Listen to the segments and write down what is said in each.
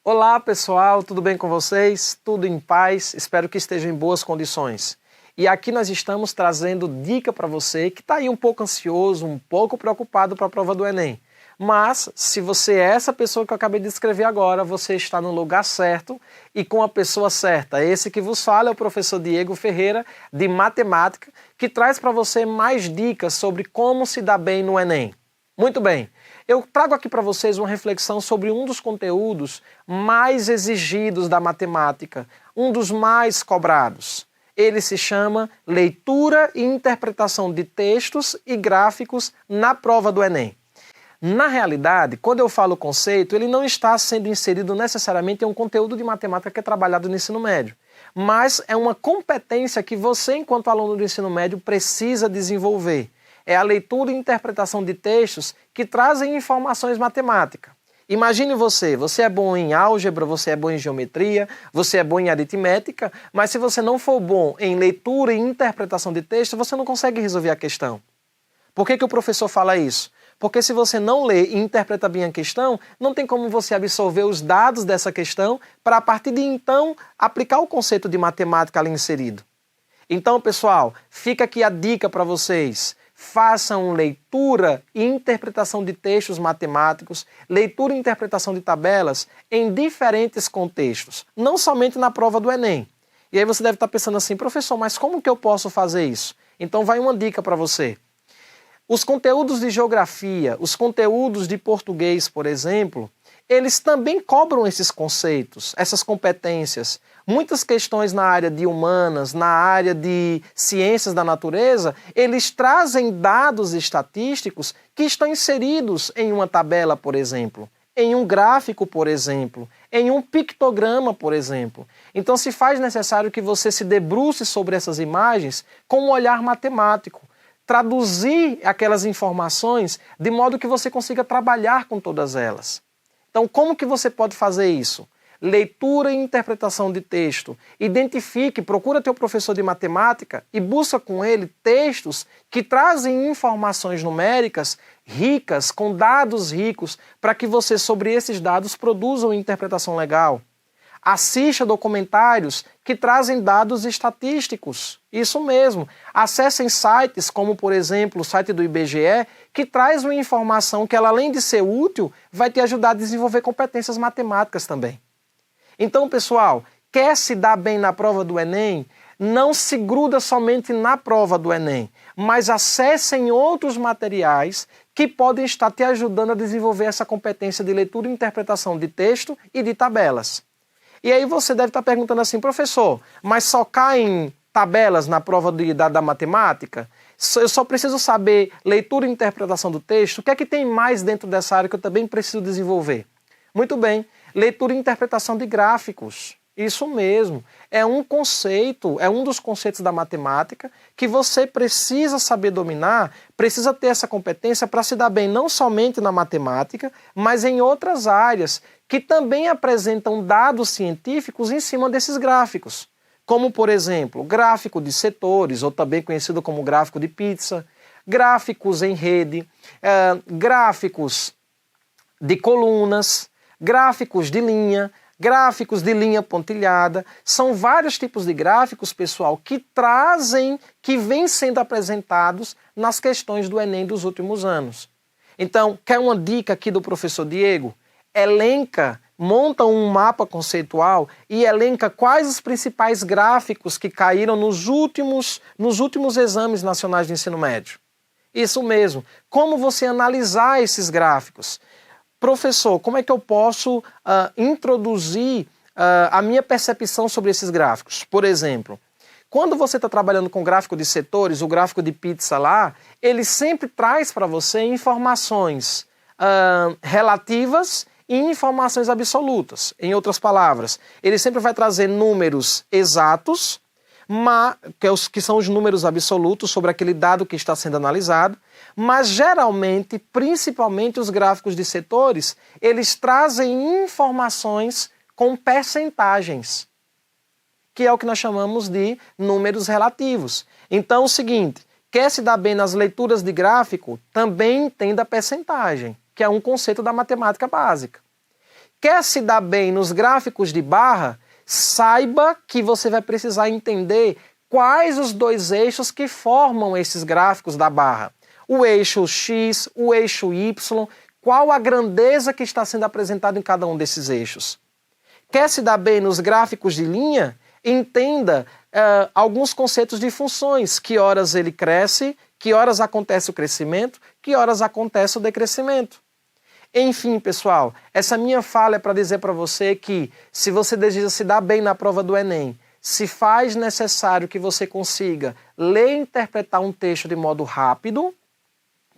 Olá pessoal, tudo bem com vocês? Tudo em paz? Espero que estejam em boas condições. E aqui nós estamos trazendo dica para você que está aí um pouco ansioso, um pouco preocupado para a prova do Enem. Mas, se você é essa pessoa que eu acabei de descrever agora, você está no lugar certo e com a pessoa certa. Esse que vos fala é o professor Diego Ferreira, de Matemática, que traz para você mais dicas sobre como se dar bem no Enem. Muito bem, eu trago aqui para vocês uma reflexão sobre um dos conteúdos mais exigidos da matemática, um dos mais cobrados. Ele se chama Leitura e Interpretação de Textos e Gráficos na prova do Enem. Na realidade, quando eu falo conceito, ele não está sendo inserido necessariamente em um conteúdo de matemática que é trabalhado no ensino médio, mas é uma competência que você, enquanto aluno do ensino médio, precisa desenvolver. É a leitura e interpretação de textos que trazem informações matemáticas. Imagine você é bom em álgebra, você é bom em geometria, você é bom em aritmética, mas se você não for bom em leitura e interpretação de texto, você não consegue resolver a questão. Por que o professor fala isso? Porque se você não lê e interpreta bem a questão, não tem como você absorver os dados dessa questão para, a partir de então, aplicar o conceito de matemática ali inserido. Então, pessoal, fica aqui a dica para vocês. Façam leitura e interpretação de textos matemáticos, leitura e interpretação de tabelas em diferentes contextos, não somente na prova do Enem. E aí você deve estar pensando assim, professor, mas como que eu posso fazer isso? Então vai uma dica para você. Os conteúdos de geografia, os conteúdos de português, por exemplo, eles também cobram esses conceitos, essas competências. Muitas questões na área de humanas, na área de ciências da natureza, eles trazem dados estatísticos que estão inseridos em uma tabela, por exemplo, em um gráfico, por exemplo, em um pictograma, por exemplo. Então se faz necessário que você se debruce sobre essas imagens com um olhar matemático, traduzir aquelas informações de modo que você consiga trabalhar com todas elas. Então, como que você pode fazer isso? Leitura e interpretação de texto. Identifique, procura teu professor de matemática e busca com ele textos que trazem informações numéricas ricas, com dados ricos, para que você, sobre esses dados, produza uma interpretação legal. Assista documentários que trazem dados estatísticos. Isso mesmo. Acessem sites como, por exemplo, o site do IBGE, que traz uma informação que, ela, além de ser útil, vai te ajudar a desenvolver competências matemáticas também. Então, pessoal, quer se dar bem na prova do Enem? Não se gruda somente na prova do Enem, mas acessem outros materiais que podem estar te ajudando a desenvolver essa competência de leitura e interpretação de texto e de tabelas. E aí você deve estar perguntando assim, professor, mas só caem tabelas na prova da matemática? Eu só preciso saber leitura e interpretação do texto? O que é que tem mais dentro dessa área que eu também preciso desenvolver? Muito bem, leitura e interpretação de gráficos. Isso mesmo, é um conceito, é um dos conceitos da matemática que você precisa saber dominar, precisa ter essa competência para se dar bem não somente na matemática, mas em outras áreas que também apresentam dados científicos em cima desses gráficos. Como, por exemplo, gráfico de setores, ou também conhecido como gráfico de pizza, gráficos em rede, gráficos de colunas, gráficos de linha pontilhada. São vários tipos de gráficos, pessoal, que vêm sendo apresentados nas questões do Enem dos últimos anos. Então, quer uma dica aqui do professor Diego? Monta um mapa conceitual e elenca quais os principais gráficos que caíram nos últimos exames nacionais de ensino médio. Isso mesmo. Como você analisar esses gráficos? Professor, como é que eu posso introduzir a minha percepção sobre esses gráficos? Por exemplo, quando você está trabalhando com gráfico de setores, o gráfico de pizza lá, ele sempre traz para você informações relativas e informações absolutas. Em outras palavras, ele sempre vai trazer números exatos, que são os números absolutos sobre aquele dado que está sendo analisado, mas geralmente, principalmente os gráficos de setores, eles trazem informações com percentagens, que é o que nós chamamos de números relativos. Então, o seguinte, quer se dar bem nas leituras de gráfico, também entenda a percentagem, que é um conceito da matemática básica. Quer se dar bem nos gráficos de barra? Saiba que você vai precisar entender quais os dois eixos que formam esses gráficos da barra. O eixo X, o eixo Y, qual a grandeza que está sendo apresentada em cada um desses eixos. Quer se dar bem nos gráficos de linha? Entenda alguns conceitos de funções, que horas ele cresce, que horas acontece o crescimento, que horas acontece o decrescimento. Enfim, pessoal, essa minha fala é para dizer para você que se você deseja se dar bem na prova do Enem, se faz necessário que você consiga ler e interpretar um texto de modo rápido,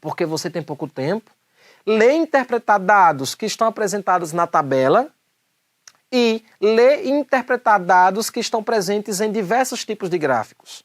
porque você tem pouco tempo, ler e interpretar dados que estão apresentados na tabela e ler e interpretar dados que estão presentes em diversos tipos de gráficos.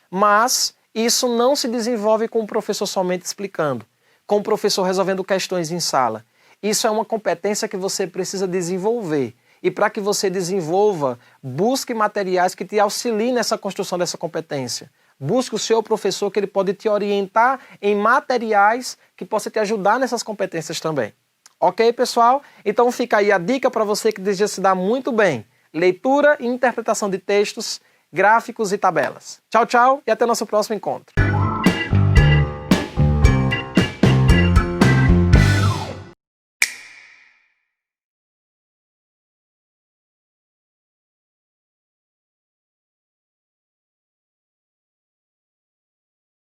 Mas isso não se desenvolve com o professor somente explicando, com o professor resolvendo questões em sala. Isso é uma competência que você precisa desenvolver. E para que você desenvolva, busque materiais que te auxiliem nessa construção dessa competência. Busque o seu professor, que ele pode te orientar em materiais que possam te ajudar nessas competências também. Ok, pessoal? Então fica aí a dica para você que deseja se dar muito bem. Leitura e interpretação de textos, gráficos e tabelas. Tchau, tchau e até o nosso próximo encontro.